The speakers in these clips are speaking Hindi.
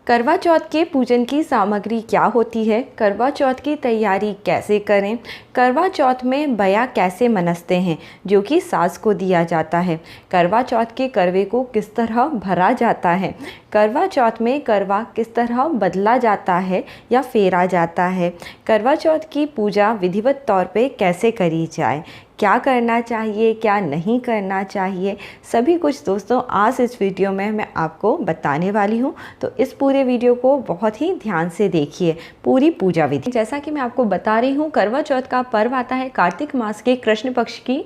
करवा चौथ के पूजन की सामग्री क्या होती है, करवा चौथ की तैयारी कैसे करें, करवा चौथ में बया कैसे मनसते हैं जो कि सास को दिया जाता है, करवा चौथ के करवे को किस तरह भरा जाता है, करवा चौथ में करवा किस तरह बदला जाता है या फेरा जाता है, करवा चौथ की पूजा विधिवत तौर पे कैसे करी जाए, क्या करना चाहिए क्या नहीं करना चाहिए, सभी कुछ दोस्तों आज इस वीडियो में मैं आपको बताने वाली हूँ। तो इस पूरे वीडियो को बहुत ही ध्यान से देखिए, पूरी पूजा विधि। जैसा कि मैं आपको बता रही हूँ, करवा चौथ का पर्व आता है कार्तिक मास के कृष्ण पक्ष की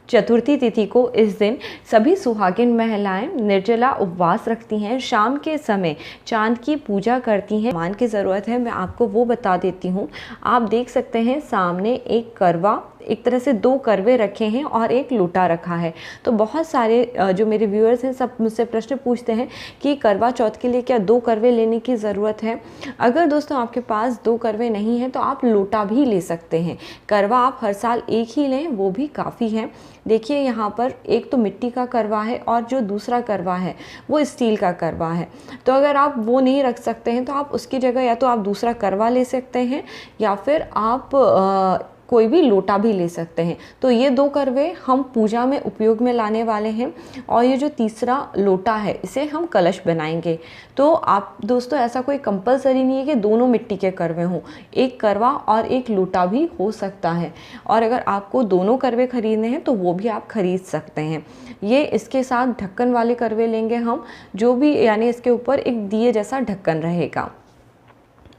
चतुर्थी तिथि को। इस दिन सभी सुहागिन महिलाएं निर्जला उपवास रखती हैं, शाम के समय चांद की पूजा करती हैं। मान की ज़रूरत है, मैं आपको वो बता देती हूँ। आप देख सकते हैं सामने एक करवा, एक तरह से दो करवे रखे हैं और एक लोटा रखा है। तो बहुत सारे जो मेरे व्यूअर्स हैं सब मुझसे प्रश्न पूछते हैं कि करवा चौथ के लिए क्या दो करवे लेने की ज़रूरत है। अगर दोस्तों आपके पास दो करवे नहीं हैं तो आप लोटा भी ले सकते हैं। करवा आप हर साल एक ही लें, वो भी काफ़ी है। देखिए यहाँ पर एक तो मिट्टी का करवा है और जो दूसरा करवा है वो स्टील का करवा है। तो अगर आप वो नहीं रख सकते हैं तो आप उसकी जगह या तो आप दूसरा करवा ले सकते हैं या फिर आप कोई भी लोटा भी ले सकते हैं। तो ये दो करवे हम पूजा में उपयोग में लाने वाले हैं और ये जो तीसरा लोटा है इसे हम कलश बनाएंगे। तो आप दोस्तों ऐसा कोई कंपलसरी नहीं है कि दोनों मिट्टी के करवे हों, एक करवा और एक लोटा भी हो सकता है। और अगर आपको दोनों करवे खरीदने हैं तो वो भी आप खरीद सकते हैं। ये इसके साथ ढक्कन वाले करवे लेंगे हम, जो भी यानी इसके ऊपर एक दिए जैसा ढक्कन रहेगा।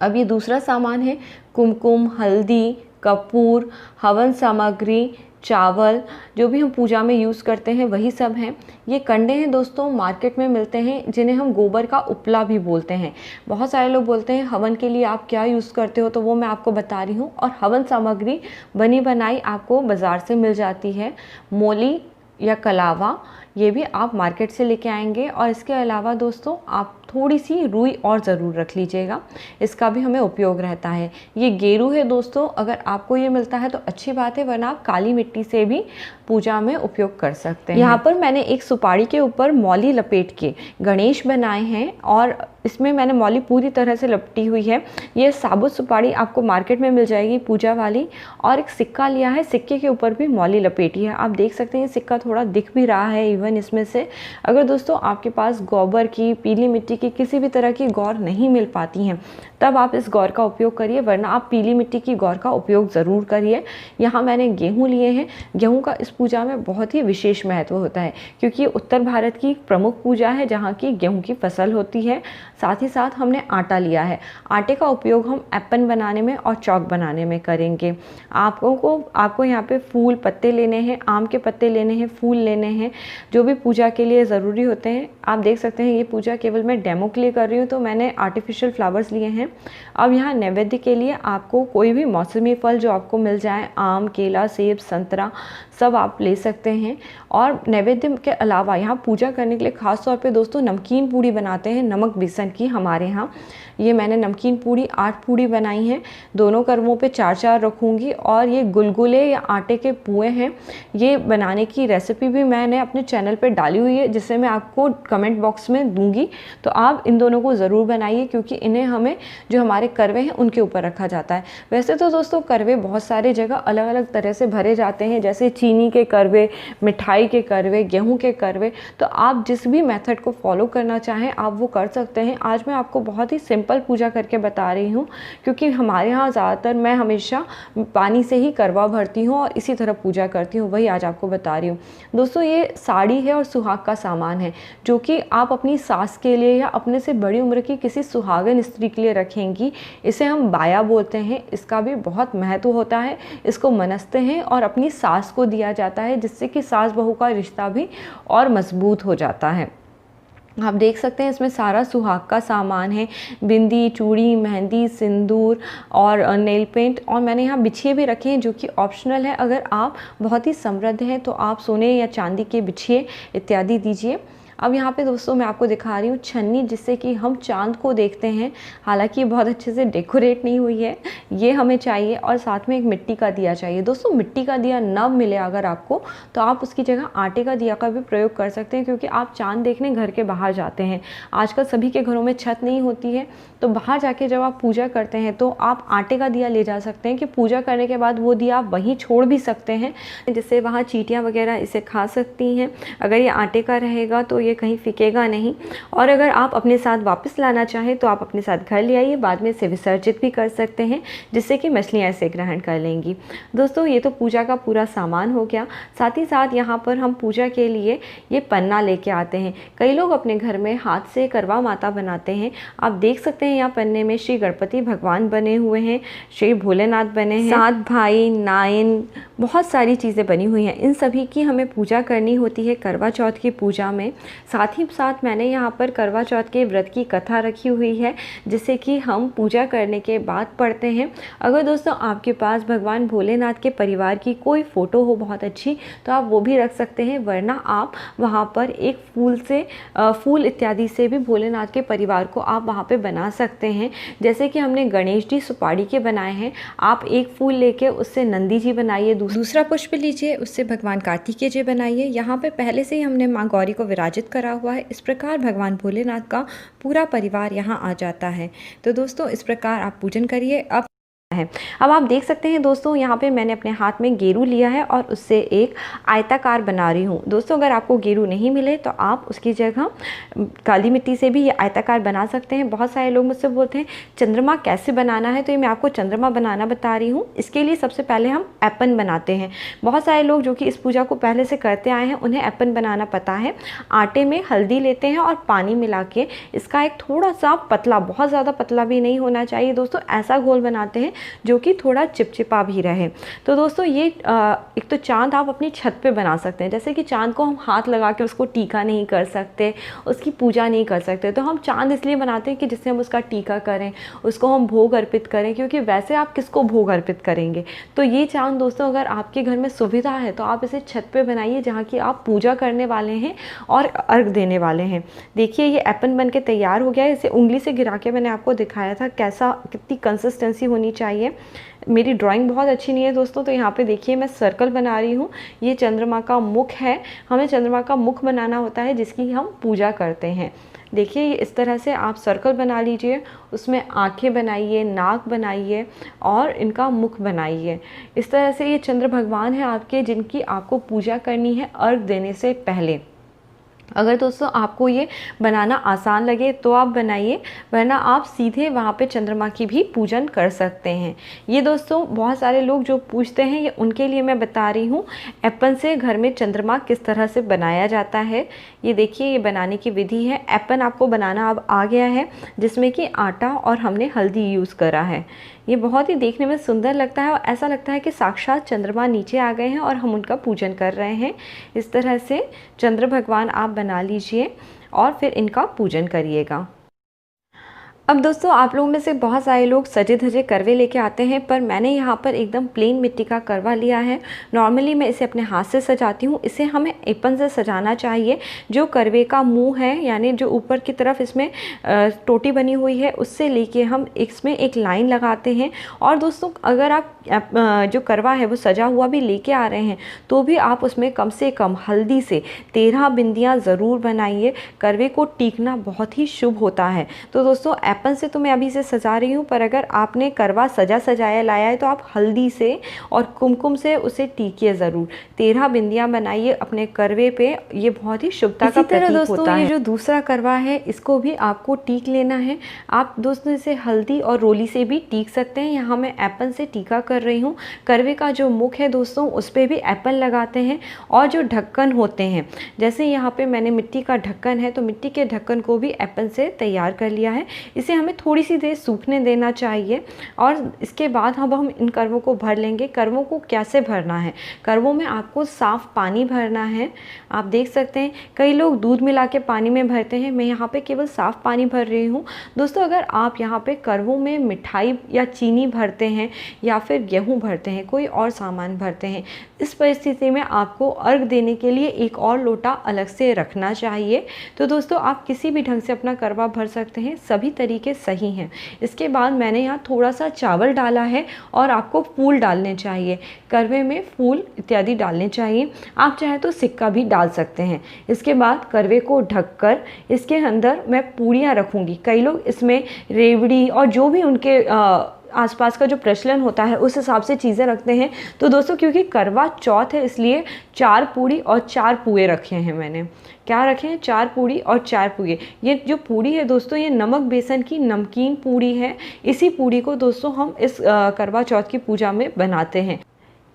अब ये दूसरा सामान है कुमकुम, हल्दी, कपूर, हवन सामग्री, चावल, जो भी हम पूजा में यूज़ करते हैं वही सब हैं। ये कंडे हैं दोस्तों, मार्केट में मिलते हैं, जिन्हें हम गोबर का उपला भी बोलते हैं। बहुत सारे लोग बोलते हैं हवन के लिए आप क्या यूज़ करते हो, तो वो मैं आपको बता रही हूँ। और हवन सामग्री बनी बनाई आपको बाज़ार से मिल जाती है। मोली या कलावा, ये भी आप मार्केट से लेके आएंगे। और इसके अलावा दोस्तों आप थोड़ी सी रुई और ज़रूर रख लीजिएगा, इसका भी हमें उपयोग रहता है। ये गेरू है दोस्तों, अगर आपको ये मिलता है तो अच्छी बात है, वरना आप काली मिट्टी से भी पूजा में उपयोग कर सकते हैं। यहाँ पर मैंने एक सुपारी के ऊपर मौली लपेट के गणेश बनाए हैं और इसमें मैंने मौली पूरी तरह से लपटी हुई है। ये साबुत सुपारी आपको मार्केट में मिल जाएगी पूजा वाली। और एक सिक्का लिया है, सिक्के के ऊपर भी मौली लपेटी है। आप देख सकते हैं सिक्का थोड़ा दिख भी रहा है इवन इसमें से। अगर दोस्तों आपके पास गोबर की, पीली मिट्टी की, किसी भी तरह की गौर नहीं मिल पाती हैं तब आप इस गौर का उपयोग करिए, वरना आप पीली मिट्टी की गौर का उपयोग ज़रूर करिए। यहाँ मैंने गेहूँ लिए हैं। गेहूँ का इस पूजा में बहुत ही विशेष महत्व होता है क्योंकि ये उत्तर भारत की प्रमुख पूजा है जहाँ की गेहूँ की फसल होती है। साथ ही साथ हमने आटा लिया है। आटे का उपयोग हम एप्पन बनाने में और चौक बनाने में करेंगे। आपको यहाँ पे फूल पत्ते लेने हैं, आम के पत्ते लेने हैं, फूल लेने हैं, जो भी पूजा के लिए ज़रूरी होते हैं। आप देख सकते हैं ये पूजा केवल मैं डेमो के लिए कर रही हूँ, तो मैंने आर्टिफिशियल फ्लावर्स लिए हैं। अब यहाँ नैवेद्य के लिए आपको कोई भी मौसमी फल जो आपको मिल जाए, आम, केला, सेब, संतरा, सब आप ले सकते हैं। और नैवेद्य के अलावा यहाँ पूजा करने के लिए ख़ास तौर पे दोस्तों नमकीन पूड़ी बनाते हैं, नमक बेसन की हमारे यहाँ। ये मैंने नमकीन पूड़ी 8 पूड़ी बनाई हैं, दोनों करवों पे 4-4 रखूँगी। और ये गुलगुले या आटे के पुए हैं। ये बनाने की रेसिपी भी मैंने अपने चैनल पे डाली हुई है, जिसे मैं आपको कमेंट बॉक्स में दूंगी। तो आप इन दोनों को ज़रूर बनाइए क्योंकि इन्हें हमें जो हमारे करवे हैं उनके ऊपर रखा जाता है। वैसे तो दोस्तों करवे बहुत सारे जगह अलग अलग तरह से भरे जाते हैं, जैसे चीनी के करवे, मिठाई के करवे, गेहूँ के करवे। तो आप जिस भी मेथड को फॉलो करना चाहें आप वो कर सकते हैं। आज मैं आपको बहुत ही सिंपल पूजा करके बता रही हूँ क्योंकि हमारे यहाँ ज़्यादातर मैं हमेशा पानी से ही करवा भरती हूँ और इसी तरह पूजा करती हूँ, वही आज आपको बता रही हूँ। दोस्तों ये साड़ी है और सुहाग का सामान है जो कि आप अपनी सास के लिए या अपने से बड़ी उम्र की किसी सुहागन स्त्री के लिए रखेंगी। इसे हम बाया बोलते हैं। इसका भी बहुत महत्व होता है। इसको मनसते हैं और अपनी सास को दिया जाता है, जिससे कि सास बहू का रिश्ता भी और मजबूत हो जाता है। आप देख सकते हैं इसमें सारा सुहाग का सामान है, बिंदी, चूड़ी, मेहंदी, सिंदूर और नेल पेंट। और मैंने यहाँ बिछिए भी रखे हैं जो कि ऑप्शनल है। अगर आप बहुत ही समृद्ध हैं तो आप सोने या चांदी के बिछिए इत्यादि दीजिए। अब यहाँ पे दोस्तों मैं आपको दिखा रही हूँ छन्नी, जिससे कि हम चाँद को देखते हैं। हालांकि बहुत अच्छे से डेकोरेट नहीं हुई है, ये हमें चाहिए। और साथ में एक मिट्टी का दिया चाहिए। दोस्तों मिट्टी का दिया न मिले अगर आपको, तो आप उसकी जगह आटे का दिया का भी प्रयोग कर सकते हैं, क्योंकि आप चाँद देखने घर के बाहर जाते हैं। आजकल सभी के घरों में छत नहीं होती है, तो बाहर जाके जब आप पूजा करते हैं तो आप आटे का दिया ले जा सकते हैं, कि पूजा करने के बाद वो दिया आप वहीं छोड़ भी सकते हैं, जिससे वहाँ चींटियाँ वगैरह इसे खा सकती हैं। अगर ये आटे का रहेगा तो ये कहीं फिकेगा नहीं। और अगर आप अपने साथ वापस लाना चाहें तो आप अपने साथ घर ले आइए, बाद में इसे विसर्जित भी कर सकते हैं, जिससे कि मछलियाँ इसे ग्रहण कर लेंगी। दोस्तों ये तो पूजा का पूरा सामान हो गया। साथ ही साथ यहाँ पर हम पूजा के लिए ये पन्ना लेके आते हैं। कई लोग अपने घर में हाथ से करवा माता बनाते हैं। आप देख सकते हैं यहाँ पन्ने में श्री गणपति भगवान बने हुए हैं, श्री भोलेनाथ बने हैं, 7 भाई, 9, बहुत सारी चीज़ें बनी हुई हैं। इन सभी की हमें पूजा करनी होती है करवा चौथ की पूजा में। साथ ही साथ मैंने यहाँ पर करवा चौथ के व्रत की कथा रखी हुई है, जिसे कि हम पूजा करने के बाद पढ़ते हैं। अगर दोस्तों आपके पास भगवान भोलेनाथ के परिवार की कोई फ़ोटो हो बहुत अच्छी, तो आप वो भी रख सकते हैं, वरना आप वहाँ पर एक फूल इत्यादि से भी भोलेनाथ के परिवार को आप वहाँ पे बना सकते हैं। जैसे कि हमने गणेश जी सुपारी के बनाए हैं, आप एक फूल लेके उससे नंदी जी बनाइए, दूसरा पुष्प लीजिए, उससे भगवान कार्तिकेय जी बनाइए। यहाँ पे पहले से ही हमने माँ गौरी को विराजित करा हुआ है। इस प्रकार भगवान भोलेनाथ का पूरा परिवार यहाँ आ जाता है। तो दोस्तों इस प्रकार आप पूजन करिए। अब आप देख सकते हैं दोस्तों, यहाँ पे मैंने अपने हाथ में गेरू लिया है और उससे एक आयताकार बना रही हूँ। दोस्तों अगर आपको गेरू नहीं मिले तो आप उसकी जगह काली मिट्टी से भी ये आयताकार बना सकते हैं। बहुत सारे लोग मुझसे बोलते हैं चंद्रमा कैसे बनाना है, तो ये मैं आपको चंद्रमा बनाना बता रही हूँ। इसके लिए सबसे पहले हम एपन बनाते हैं। बहुत सारे लोग जो कि इस पूजा को पहले से करते आए हैं, उन्हें एपन बनाना पता है। आटे में हल्दी लेते हैं और पानी मिला के इसका एक थोड़ा सा पतला, बहुत ज़्यादा पतला भी नहीं होना चाहिए दोस्तों, ऐसा घोल बनाते हैं जो कि थोड़ा चिपचिपा भी रहे। तो दोस्तों ये एक तो चाँद आप अपनी छत पे बना सकते हैं। जैसे कि चाँद को हम हाथ लगा के उसको टीका नहीं कर सकते, उसकी पूजा नहीं कर सकते, तो हम चाँद इसलिए बनाते हैं कि जिससे हम उसका टीका करें, उसको हम भोग अर्पित करें, क्योंकि वैसे आप किसको भोग अर्पित करेंगे। तो ये चाँद दोस्तों अगर आपके घर में सुविधा है तो आप इसे छत पे बनाइए, जहाँ की आप पूजा करने वाले हैं और अर्घ देने वाले हैं। देखिए ये एपन बन के तैयार हो गया है। इसे उंगली से गिरा के मैंने आपको दिखाया था कितनी कंसिस्टेंसी होनी चाहिए। मेरी ड्राइंग बहुत अच्छी नहीं है दोस्तों, तो यहाँ पे देखिए मैं सर्कल बना रही हूँ। ये चंद्रमा का मुख है, हमें चंद्रमा का मुख बनाना होता है जिसकी हम पूजा करते हैं। देखिए ये इस तरह से आप सर्कल बना लीजिए, उसमें आँखें बनाइए, नाक बनाइए और इनका मुख बनाइए। इस तरह से ये चंद्र भगवान हैं आपके, जिनकी आपको पूजा करनी है अर्घ देने से पहले। अगर दोस्तों आपको ये बनाना आसान लगे तो आप बनाइए, वरना आप सीधे वहाँ पे चंद्रमा की भी पूजन कर सकते हैं। ये दोस्तों बहुत सारे लोग जो पूछते हैं, ये उनके लिए मैं बता रही हूँ एप्पन से घर में चंद्रमा किस तरह से बनाया जाता है। ये देखिए ये बनाने की विधि है। एप्पन आपको बनाना अब आ गया है, जिसमें कि आटा और हमने हल्दी यूज़ करा है। ये बहुत ही देखने में सुंदर लगता है और ऐसा लगता है कि साक्षात चंद्रमा नीचे आ गए हैं और हम उनका पूजन कर रहे हैं। इस तरह से चंद्र भगवान आप बना लीजिए और फिर इनका पूजन करिएगा। अब दोस्तों आप लोगों में से बहुत सारे लोग सजे धजे करवे लेके आते हैं, पर मैंने यहाँ पर एकदम प्लेन मिट्टी का करवा लिया है। नॉर्मली मैं इसे अपने हाथ से सजाती हूँ, इसे हमें एपन से सजाना चाहिए। जो करवे का मुंह है, यानी जो ऊपर की तरफ इसमें टोटी बनी हुई है, उससे लेके हम इसमें एक लाइन लगाते हैं। और दोस्तों अगर आप जो करवा है वो सजा हुआ भी लेके आ रहे हैं, तो भी आप उसमें कम से कम हल्दी से 13 बिंदियाँ ज़रूर बनाइए। करवे को टीकना बहुत ही शुभ होता है। तो दोस्तों एप्पन से तो मैं अभी से सजा रही हूँ, पर अगर आपने करवा सजाया लाया है तो आप हल्दी से और कुमकुम से उसे टीकिए ज़रूर। 13 बिंदियाँ बनाइए अपने करवे पे, ये बहुत ही शुभता का प्रतीक होता है। ये जो दूसरा करवा है इसको भी आपको टीक लेना है। आप दोस्तों इसे हल्दी और रोली से भी टीक सकते हैं। यहाँ मैं एप्पन से टीका कर रही हूँ। करवे का जो मुख है दोस्तों उस पर भी एप्पन लगाते हैं। और जो ढक्कन होते हैं, जैसे यहाँ पे मैंने मिट्टी का ढक्कन है, तो मिट्टी के ढक्कन को भी एप्पन से तैयार कर लिया है। इसे हमें थोड़ी सी देर सूखने देना चाहिए और इसके बाद अब हम इन करवों को भर लेंगे। करवों को कैसे भरना है, करवों में आपको साफ़ पानी भरना है। आप देख सकते हैं कई लोग दूध मिला के पानी में भरते हैं, मैं यहाँ पे केवल साफ़ पानी भर रही हूँ। दोस्तों अगर आप यहाँ पे करवों में मिठाई या चीनी भरते हैं या फिर गेहूँ भरते हैं, कोई और सामान भरते हैं, इस परिस्थिति में आपको अर्घ देने के लिए एक और लोटा अलग से रखना चाहिए। तो दोस्तों आप किसी भी ढंग से अपना करवा भर सकते हैं, सभी तरीके सही हैं। इसके बाद मैंने यहाँ थोड़ा सा चावल डाला है और आपको फूल डालने चाहिए, करवे में फूल इत्यादि डालने चाहिए। आप चाहें तो सिक्का भी डाल सकते हैं। इसके बाद करवे को ढककर इसके अंदर मैं पूड़ियाँ रखूँगी। कई लोग इसमें रेवड़ी और जो भी उनके आसपास का जो प्रचलन होता है उस हिसाब से चीज़ें रखते हैं। तो दोस्तों क्योंकि करवा चौथ है इसलिए 4 पूड़ी और 4 पुए रखे हैं मैंने। क्या रखे हैं? 4 पूड़ी और 4 पुए। ये जो पूड़ी है दोस्तों ये नमक बेसन की नमकीन पूड़ी है। इसी पूड़ी को दोस्तों हम इस करवा चौथ की पूजा में बनाते हैं।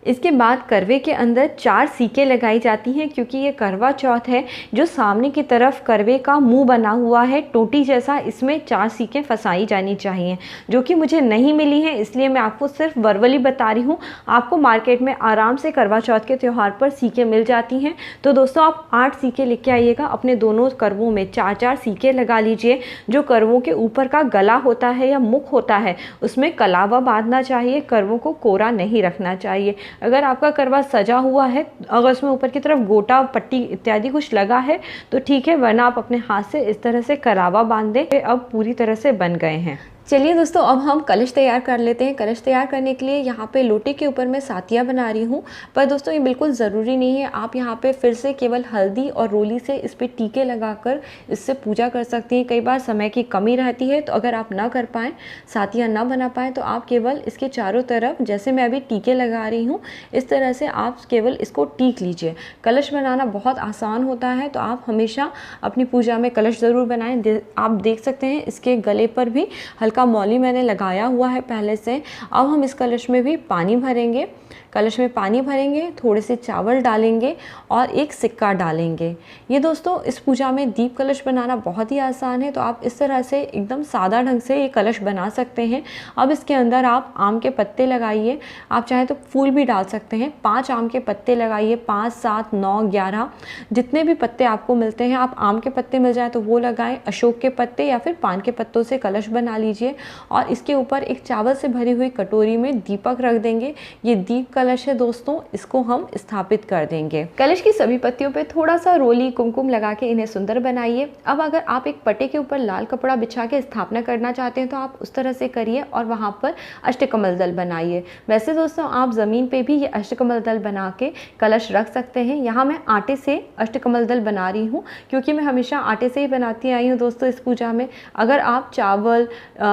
इसके बाद करवे के अंदर 4 सीकें लगाई जाती हैं क्योंकि ये करवा चौथ है। जो सामने की तरफ करवे का मुंह बना हुआ है टोटी जैसा, इसमें 4 सीकें फंसाई जानी चाहिए, जो कि मुझे नहीं मिली हैं, इसलिए मैं आपको सिर्फ वर्बली बता रही हूँ। आपको मार्केट में आराम से करवा चौथ के त्यौहार पर सीकें मिल जाती हैं। तो दोस्तों आप 8 सीकें लेके आइएगा, अपने दोनों करवों में 4-4 सीकें लगा लीजिए। जो करवों के ऊपर का गला होता है या मुख होता है उसमें कलावा बांधना चाहिए, करवों को कोरा नहीं रखना चाहिए। अगर आपका करवा सजा हुआ है, अगर उसमें ऊपर की तरफ गोटा पट्टी इत्यादि कुछ लगा है तो ठीक है, वरना आप अपने हाथ से इस तरह से कलावा बांध दें। अब पूरी तरह से बन गए हैं। चलिए दोस्तों अब हम कलश तैयार कर लेते हैं। कलश तैयार करने के लिए यहाँ पे लोटे के ऊपर मैं सातिया बना रही हूँ, पर दोस्तों ये बिल्कुल ज़रूरी नहीं है। आप यहाँ पे फिर से केवल हल्दी और रोली से इस पर टीके लगाकर इससे पूजा कर सकती हैं। कई बार समय की कमी रहती है, तो अगर आप ना कर पाएँ, सातिया ना बना पाएँ, तो आप केवल इसके चारों तरफ, जैसे मैं अभी टीके लगा रही हूँ, इस तरह से आप केवल इसको टीक लीजिए। कलश बनाना बहुत आसान होता है, तो आप हमेशा अपनी पूजा में कलश ज़रूर बनाएं। आप देख सकते हैं इसके गले पर भी हल्का मौली मैंने लगाया हुआ है पहले से। अब हम इस कलश में भी पानी भरेंगे। कलश में पानी भरेंगे, थोड़े से चावल डालेंगे और एक सिक्का डालेंगे। ये दोस्तों इस पूजा में दीप कलश बनाना बहुत ही आसान है, तो आप इस तरह से एकदम सादा ढंग से ये कलश बना सकते हैं। अब इसके अंदर आप आम के पत्ते लगाइए, आप चाहें तो फूल भी डाल सकते हैं। 5 आम के पत्ते लगाइए, 5, 7, 9, 11 जितने भी पत्ते आपको मिलते हैं। आप आम के पत्ते मिल जाए तो वो लगाएं, अशोक के पत्ते या फिर पान के पत्तों से कलश बना लीजिए और इसके ऊपर एक चावल से भरी हुई कटोरी में दीपक रख देंगे। ये दीप कलश है दोस्तों, इसको हम स्थापित कर देंगे। कलश की सभी पत्तियों पे थोड़ा सा रोली कुमकुम लगा के इन्हें सुंदर बनाइए। अब अगर आप एक पटे के ऊपर लाल कपड़ा बिछा के स्थापना करना चाहते हैं तो आप उस तरह से करिए और वहाँ पर अष्टकमल दल बनाइए। वैसे दोस्तों आप ज़मीन पे भी ये अष्टकमल दल बना के कलश रख सकते हैं। यहाँ मैं आटे से अष्टकमल दल बना रही हूँ क्योंकि मैं हमेशा आटे से ही बनाती आई हूँ दोस्तों इस पूजा में। अगर आप चावल,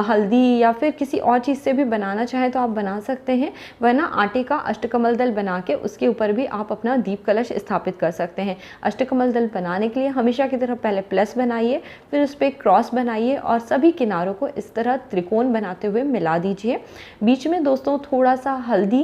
हल्दी या फिर किसी और चीज़ से भी बनाना चाहें तो आप बना सकते हैं, वरना आटे का अष्टकमल दल बना के उसके ऊपर भी आप अपना दीप कलश स्थापित कर सकते हैं। अष्टकमल दल बनाने के लिए हमेशा की तरह पहले प्लस बनाइए, फिर उस पर क्रॉस बनाइए और सभी किनारों को इस तरह त्रिकोण बनाते हुए मिला दीजिए। बीच में दोस्तों थोड़ा सा हल्दी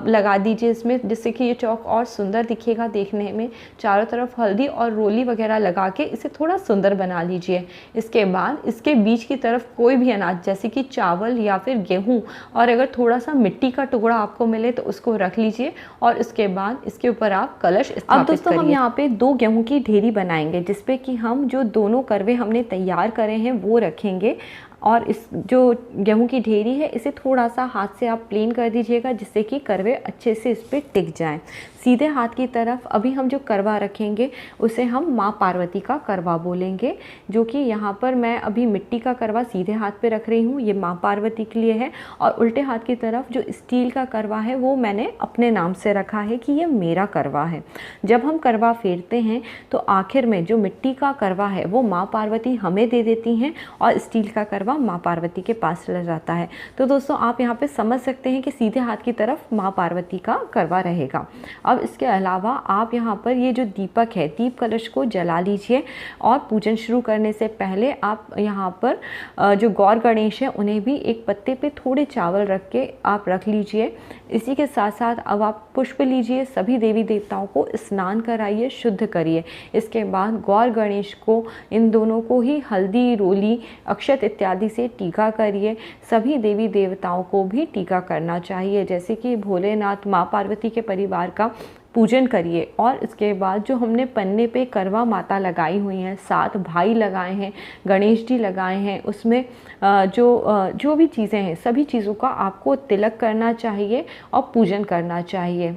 लगा दीजिए इसमें, जिससे कि ये चौक और सुंदर दिखेगा देखने में। चारों तरफ हल्दी और रोली वगैरह लगा के इसे थोड़ा सुंदर बना लीजिए। इसके बाद इसके बीच की तरफ कोई भी अनाज जैसे कि चावल या फिर गेहूँ और अगर थोड़ा सा मिट्टी का टुकड़ा आपको मिले तो उसको रख लीजिए और इसके बाद इसके ऊपर आप कलश स्थापित करिए। अब दोस्तों हम यहाँ पे 2 गेहूं की ढेरी बनाएंगे, जिसपे कि हम जो दोनों करवे हमने तैयार करे हैं वो रखेंगे। और इस जो गेहूं की ढेरी है इसे थोड़ा सा हाथ से आप प्लेन कर दीजिएगा, जिससे कि करवे अच्छे से इस पर टिक जाएं। सीधे हाथ की तरफ अभी हम जो करवा रखेंगे उसे हम माँ पार्वती का करवा बोलेंगे, जो कि यहाँ पर मैं अभी मिट्टी का करवा सीधे हाथ पे रख रही हूँ, ये माँ पार्वती के लिए है। और उल्टे हाथ की तरफ जो स्टील का करवा है वो मैंने अपने नाम से रखा है कि ये मेरा करवा है। जब हम करवा फेरते हैं तो आखिर में जो मिट्टी का करवा है वो माँ पार्वती हमें दे देती हैं और स्टील का करवा माँ पार्वती के पास चला जाता है। तो दोस्तों आप यहाँ पे समझ सकते हैं कि सीधे हाथ की तरफ माँ पार्वती का करवा रहेगा। अब इसके अलावा आप यहाँ पर ये जो दीपक है, दीप कलश को जला लीजिए और पूजन शुरू करने से पहले आप यहाँ पर जो गौर गणेश है उन्हें भी एक पत्ते पे थोड़े चावल रख के आप रख लीजिए। इसी के साथ साथ अब आप पुष्प लीजिए, सभी देवी देवताओं को स्नान कराइए, शुद्ध करिए। इसके बाद गौर गणेश को, इन दोनों को ही हल्दी, रोली, अक्षत इत्यादि इत्यादि से टीका करिए। सभी देवी देवताओं को भी टीका करना चाहिए, जैसे कि भोलेनाथ, माँ पार्वती के परिवार का पूजन करिए। और इसके बाद जो हमने पन्ने पे करवा माता लगाई हुई हैं, 7 भाई लगाए हैं, गणेश जी लगाए हैं, उसमें जो भी चीज़ें हैं सभी चीज़ों का आपको तिलक करना चाहिए और पूजन करना चाहिए।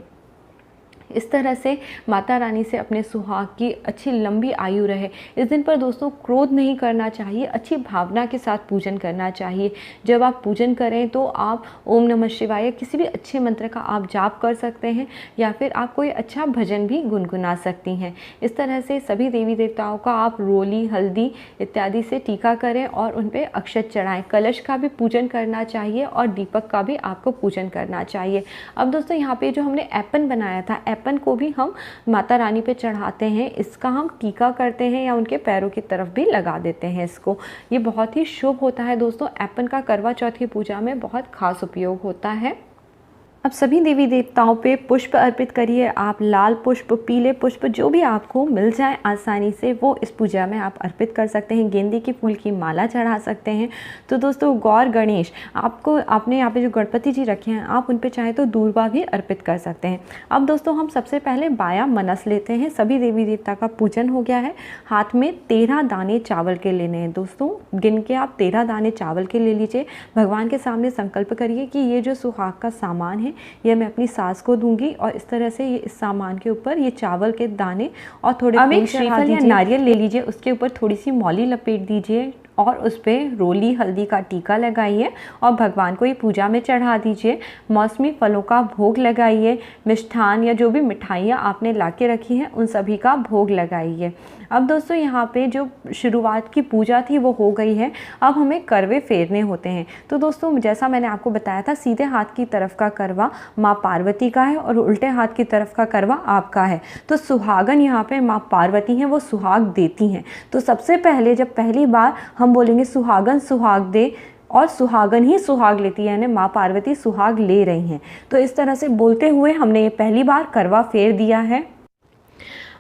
इस तरह से माता रानी से अपने सुहाग की अच्छी लंबी आयु रहे। इस दिन पर दोस्तों क्रोध नहीं करना चाहिए, अच्छी भावना के साथ पूजन करना चाहिए। जब आप पूजन करें तो आप ओम नमः शिवाय किसी भी अच्छे मंत्र का आप जाप कर सकते हैं, या फिर आप कोई अच्छा भजन भी गुनगुना सकती हैं। इस तरह से सभी देवी देवताओं का आप रोली, हल्दी इत्यादि से टीका करें और उन पर अक्षत चढ़ाएं। कलश का भी पूजन करना चाहिए और दीपक का भी आपको पूजन करना चाहिए। अब दोस्तों यहाँ पे जो हमने ऐपन बनाया था, ऐपन को भी हम माता रानी पे चढ़ाते हैं। इसका हम टीका करते हैं या उनके पैरों की तरफ भी लगा देते हैं इसको। ये बहुत ही शुभ होता है दोस्तों। ऐपन का करवा चौथ की पूजा में बहुत खास उपयोग होता है। अब सभी देवी देवताओं पे पुष्प अर्पित करिए। आप लाल पुष्प, पीले पुष्प जो भी आपको मिल जाए आसानी से वो इस पूजा में आप अर्पित कर सकते हैं। गेंदे के फूल की माला चढ़ा सकते हैं। तो दोस्तों गौर गणेश आपने यहाँ पे जो गणपति जी रखे हैं, आप उन पे चाहे तो दूर्वा भी अर्पित कर सकते हैं। अब दोस्तों हम सबसे पहले बाया मनस लेते हैं। सभी देवी देवता का पूजन हो गया है। हाथ में 13 दाने चावल के लेने हैं दोस्तों। गिन के आप 13 दाने चावल के ले लीजिए। भगवान के सामने संकल्प करिए कि ये जो सुहाग का सामान है ये मैं अपनी सास को दूंगी, और इस तरह से ये इस सामान के ऊपर ये चावल के दाने और थोड़े फूल श्रीफल या नारियल ले लीजिए, उसके ऊपर थोड़ी सी मौली लपेट दीजिए और उस पर रोली हल्दी का टीका लगाइए और भगवान को ये पूजा में चढ़ा दीजिए। मौसमी फलों का भोग लगाइए। मिष्ठान या जो भी मिठाइयाँ आपने ला के रखी हैं उन सभी का भोग लगाइए। अब दोस्तों यहाँ पे जो शुरुआत की पूजा थी वो हो गई है। अब हमें करवे फेरने होते हैं। तो दोस्तों जैसा मैंने आपको बताया था, सीधे हाथ की तरफ का करवा माँ पार्वती का है और उल्टे हाथ की तरफ का करवा आपका है। तो सुहागन यहाँ पे माँ पार्वती हैं, वो सुहाग देती हैं। तो सबसे पहले जब पहली बार हम बोलेंगे सुहागन सुहाग दे, और सुहागन ही सुहाग लेती है, यानी माँ पार्वती सुहाग ले रही हैं। तो इस तरह से बोलते हुए हमने ये पहली बार करवा फेर दिया है।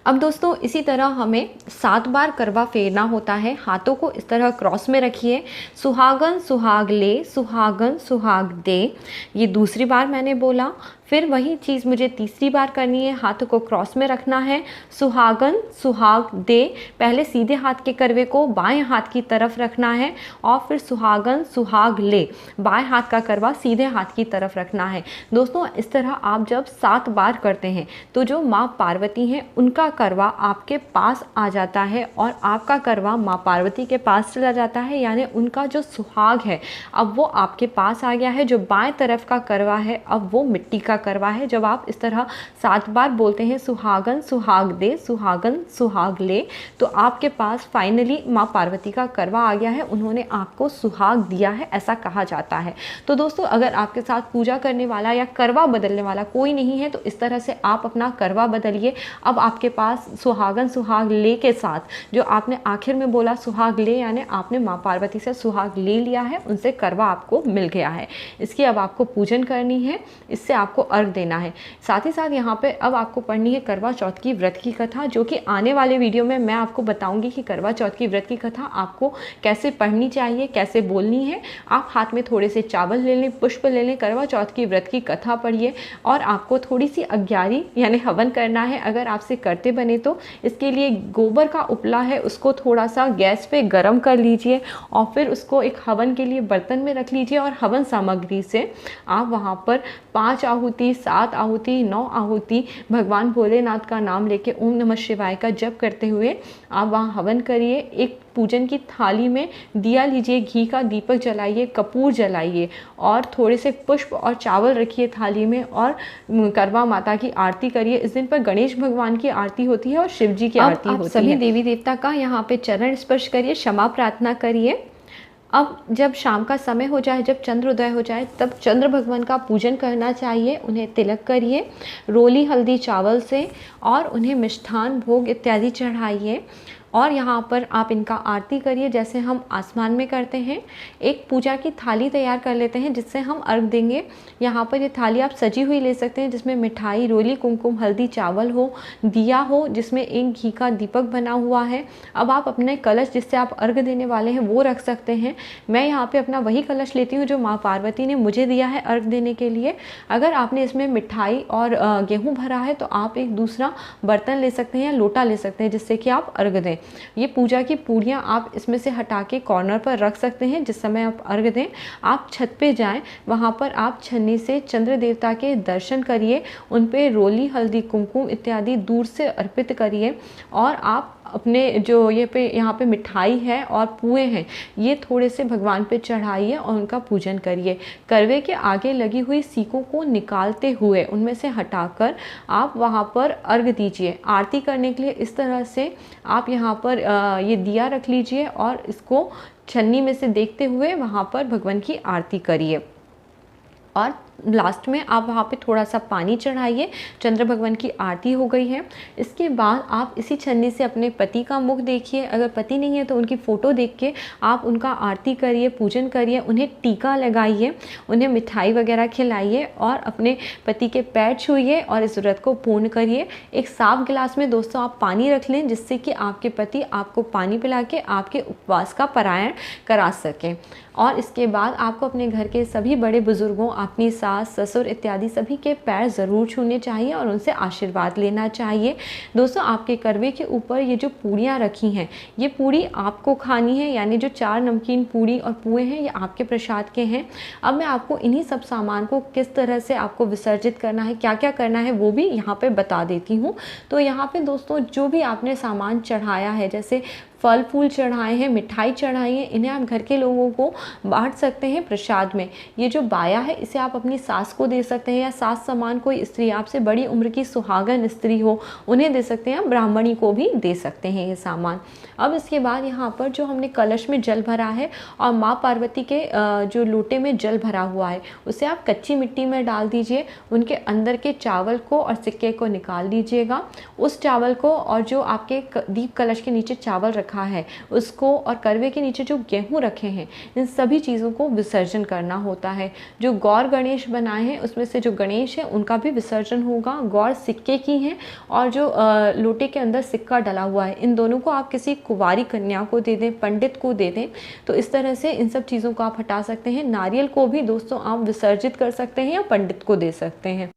अब दोस्तों इसी तरह हमें 7 बार करवा फेरना होता है। हाथों को इस तरह क्रॉस में रखिए। सुहागन सुहाग ले, सुहागन सुहाग दे, ये दूसरी बार मैंने बोला। फिर वही चीज़ मुझे तीसरी बार करनी है। हाथों को क्रॉस में रखना है। सुहागन सुहाग दे, पहले सीधे हाथ के करवे को बाएं हाथ की तरफ रखना है और फिर सुहागन सुहाग ले, बाएं हाथ का करवा सीधे हाथ की तरफ रखना है। दोस्तों इस तरह आप जब 7 बार करते हैं तो जो माँ पार्वती हैं उनका करवा आपके पास आ जाता है और आपका करवा माँ पार्वती के पास चला जाता है, यानी उनका जो सुहाग है अब वो आपके पास आ गया है। जो बाएं तरफ का करवा है अब वो मिट्टी का करवा है। जब आप इस तरह 7 बार बोलते हैं सुहागन सुहाग दे, सुहागन सुहाग ले, तो आपके पास फाइनली माँ पार्वती का करवा आ गया है। उन्होंने आपको सुहाग दिया है, ऐसा कहा जाता है। तो दोस्तों अगर आपके साथ पूजा करने वाला या करवा बदलने वाला कोई नहीं है तो इस तरह से आप अपना करवा बदलिए। अब आपके पास सुहागन सुहाग ले के साथ जो आपने आखिर में बोला सुहाग ले, यानी आपने माँ पार्वती से सुहाग ले लिया है, उनसे करवा आपको मिल गया है। इसकी अब आपको पूजन करनी है, इससे आपको अर्घ देना है। साथ ही साथ यहाँ पे अब आपको पढ़नी है करवा चौथ की व्रत की कथा, जो कि आने वाले वीडियो में मैं आपको बताऊंगी कि करवा चौथ की व्रत की कथा आपको कैसे पढ़नी चाहिए, कैसे बोलनी है। आप हाथ में थोड़े से चावल ले लें, पुष्प ले लें, करवा चौथ की व्रत की कथा पढ़िए और आपको थोड़ी सी अग्यारी यानी हवन करना है। अगर आपसे करते बने तो इसके लिए गोबर का उपला है, उसको थोड़ा सा गैस पे गर्म कर लीजिए और फिर उसको एक हवन के लिए बर्तन में रख लीजिए और हवन सामग्री से आप वहाँ पर 5 आहुति, 7 आहुति, 9 आहुति भगवान भोलेनाथ का नाम लेके ओम नमः शिवाय का जप करते हुए आप वहाँ हवन करिए। एक पूजन की थाली में दिया लीजिए, घी का दीपक जलाइए, कपूर जलाइए और थोड़े से पुष्प और चावल रखिए थाली में और करवा माता की आरती करिए। इस दिन पर गणेश भगवान की आरती होती है और शिव जी की आरती होती है। सभी देवी देवता का यहाँ पे चरण स्पर्श करिए, क्षमा प्रार्थना करिए। अब जब शाम का समय हो जाए, जब चंद्रोदय हो जाए, तब चंद्र भगवान का पूजन करना चाहिए। उन्हें तिलक करिए रोली हल्दी चावल से और उन्हें मिष्ठान भोग इत्यादि चढ़ाइए और यहाँ पर आप इनका आरती करिए जैसे हम आसमान में करते हैं। एक पूजा की थाली तैयार कर लेते हैं जिससे हम अर्घ देंगे। यहाँ पर ये थाली आप सजी हुई ले सकते हैं जिसमें मिठाई, रोली, कुमकुम, हल्दी, चावल हो, दिया हो जिसमें एक घी का दीपक बना हुआ है। अब आप अपने कलश जिससे आप अर्घ देने वाले हैं वो रख सकते हैं। मैं यहाँ पे अपना वही कलश लेती हूँ जो माँ पार्वती ने मुझे दिया है अर्घ देने के लिए। अगर आपने इसमें मिठाई और गेहूँ भरा है तो आप एक दूसरा बर्तन ले सकते हैं या लोटा ले सकते हैं जिससे कि आप अर्घ दें। ये पूजा की पूड़ियाँ आप इसमें से हटा के कॉर्नर पर रख सकते हैं। जिस समय आप अर्घ दें आप छत पे जाएं, वहाँ पर आप छन्नी से चंद्र देवता के दर्शन करिए, उन पे रोली, हल्दी, कुमकुम इत्यादि दूर से अर्पित करिए और आप अपने जो यहाँ पे मिठाई है और पुए हैं ये थोड़े से भगवान पे चढ़ाइए और उनका पूजन करिए। करवे के आगे लगी हुई सीकों को निकालते हुए उनमें से हटाकर आप वहाँ पर अर्घ दीजिए। आरती करने के लिए इस तरह से आप यहाँ पर ये दिया रख लीजिए और इसको छन्नी में से देखते हुए वहाँ पर भगवान की आरती करिए। और लास्ट में आप वहाँ पे थोड़ा सा पानी चढ़ाइए। चंद्र भगवान की आरती हो गई है। इसके बाद आप इसी छन्नी से अपने पति का मुख देखिए। अगर पति नहीं है तो उनकी फ़ोटो देख के आप उनका आरती करिए, पूजन करिए, उन्हें टीका लगाइए, उन्हें मिठाई वगैरह खिलाइए और अपने पति के पैर छूइए और इस व्रत को पूर्ण करिए। एक साफ गिलास में दोस्तों आप पानी रख लें जिससे कि आपके पति आपको पानी पिला के आपके उपवास का पारायण करा सकें। और इसके बाद आपको अपने घर के सभी बड़े बुजुर्गों, अपनी सास, ससुर इत्यादि सभी के पैर ज़रूर छूने चाहिए और उनसे आशीर्वाद लेना चाहिए। दोस्तों आपके करवे के ऊपर ये जो पूड़ियाँ रखी हैं ये पूड़ी आपको खानी है, यानी जो 4 नमकीन पूड़ी और पुए हैं ये आपके प्रसाद के हैं। अब मैं आपको इन्हीं सब सामान को किस तरह से आपको विसर्जित करना है, क्या क्या करना है वो भी यहाँ पे बता देती हूँ। तो यहाँ पे दोस्तों जो भी आपने सामान चढ़ाया है, जैसे फल फूल चढ़ाए हैं, मिठाई चढ़ाई है, इन्हें आप घर के लोगों को बांट सकते हैं प्रसाद में। ये जो बाया है इसे आप अपनी सास को दे सकते हैं या सास समान कोई स्त्री, आपसे बड़ी उम्र की सुहागन स्त्री हो उन्हें दे सकते हैं, ब्राह्मणी को भी दे सकते हैं ये सामान। अब इसके बाद यहाँ पर जो हमने कलश में जल भरा है और माँ पार्वती के जो लोटे में जल भरा हुआ है उसे आप कच्ची मिट्टी में डाल दीजिए। उनके अंदर के चावल को और सिक्के को निकाल दीजिएगा। उस चावल को और जो आपके दीप कलश के नीचे चावल रखा है उसको और करवे के नीचे जो गेहूं रखे हैं इन सभी चीज़ों को विसर्जन करना होता है। जो गौर गणेश बनाए हैं उसमें से जो गणेश है उनका भी विसर्जन होगा। गौर सिक्के की हैं और जो लोटे के अंदर सिक्का डला हुआ है इन दोनों को आप किसी कुंवारी कन्या को दे दें, पंडित को दे दें। तो इस तरह से इन सब चीज़ों को आप हटा सकते हैं। नारियल को भी दोस्तों आप विसर्जित कर सकते हैं या पंडित को दे सकते हैं।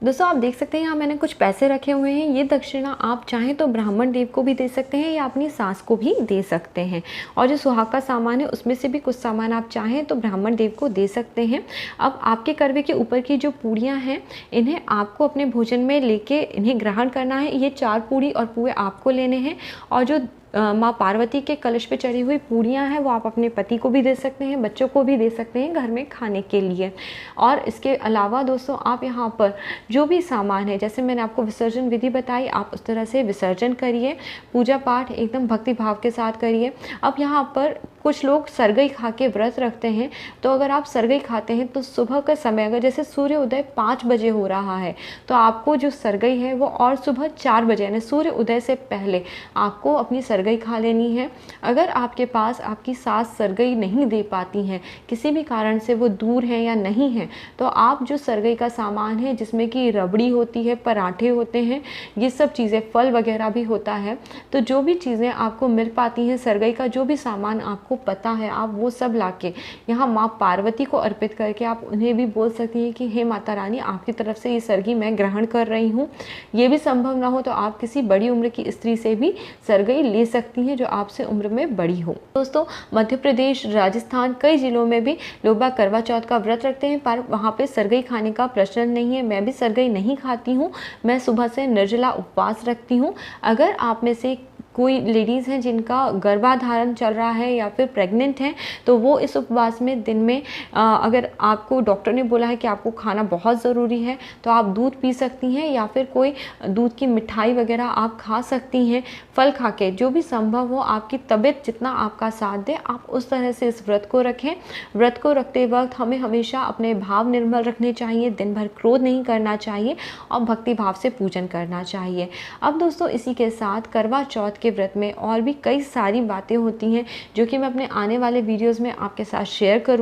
दोस्तों आप देख सकते हैं यहाँ मैंने कुछ पैसे रखे हुए हैं। ये दक्षिणा आप चाहें तो ब्राह्मण देव को भी दे सकते हैं या अपनी सास को भी दे सकते हैं। और जो सुहाग का सामान है उसमें से भी कुछ सामान आप चाहें तो ब्राह्मण देव को दे सकते हैं। अब आपके करवे के ऊपर की जो पूड़ियाँ हैं इन्हें आपको अपने भोजन में लेके इन्हें ग्रहण करना है। ये 4 पूड़ी और पुए आपको लेने हैं और जो माँ पार्वती के कलश पे चढ़ी हुई पूड़ियाँ हैं वो आप अपने पति को भी दे सकते हैं, बच्चों को भी दे सकते हैं घर में खाने के लिए। और इसके अलावा दोस्तों आप यहाँ पर जो भी सामान है, जैसे मैंने आपको विसर्जन विधि बताई, आप उस तरह से विसर्जन करिए। पूजा पाठ एकदम भक्ति भाव के साथ करिए। अब यहाँ पर कुछ लोग सरगई खा के व्रत रखते हैं, तो अगर आप सरगई खाते हैं तो सुबह का समय अगर जैसे सूर्योदय 5 बजे हो रहा है तो आपको जो सरगई है वो और सुबह 4 बजे यानी सूर्य उदय से पहले आपको अपनी सरगई खा लेनी है। अगर आपके पास आपकी सास सरगई नहीं दे पाती हैं, किसी भी कारण से वो दूर हैं या नहीं हैं, तो आप जो सरगई का सामान है जिसमें कि रबड़ी होती है, पराठे होते हैं, ये सब चीज़ें, फल वगैरह भी होता है, तो जो भी चीज़ें आपको मिल पाती हैं सरगई का जो भी सामान आपको पता है आप वो सब लाके यहाँ माँ पार्वती को अर्पित करके आप उन्हें भी बोल सकती हैं कि हे माता रानी आपकी तरफ से ये सरगी मैं ग्रहण कर रही हूँ। ये भी संभव ना हो तो आप किसी बड़ी उम्र की स्त्री से भी सरगई ले सकती हैं जो आपसे उम्र में बड़ी हो। दोस्तों मध्य प्रदेश, राजस्थान कई जिलों में भी लोग बाग करवा चौथ का व्रत रखते हैं पर वहाँ पे सरगई खाने का प्रचलन नहीं है। मैं भी सरगई नहीं खाती हूँ, मैं सुबह से निर्जला उपवास रखती हूँ। अगर आप में से कोई लेडीज़ हैं जिनका गर्भाधारण चल रहा है या फिर प्रेग्नेंट हैं तो वो इस उपवास में दिन में अगर आपको डॉक्टर ने बोला है कि आपको खाना बहुत ज़रूरी है तो आप दूध पी सकती हैं या फिर कोई दूध की मिठाई वगैरह आप खा सकती हैं। फल खा के जो भी संभव हो, आपकी तबीयत जितना आपका साथ दे आप उस तरह से इस व्रत को रखें। व्रत को रखते वक्त हमें हमेशा अपने भाव निर्मल रखने चाहिए, दिन भर क्रोध नहीं करना चाहिए और भक्ति भाव से पूजन करना चाहिए। अब दोस्तों इसी के साथ करवा चौथ के व्रत में और भी कई सारी बातें होती हैं जो कि मैं अपने आने वाले वीडियोज़ में आपके साथ शेयर करूँ।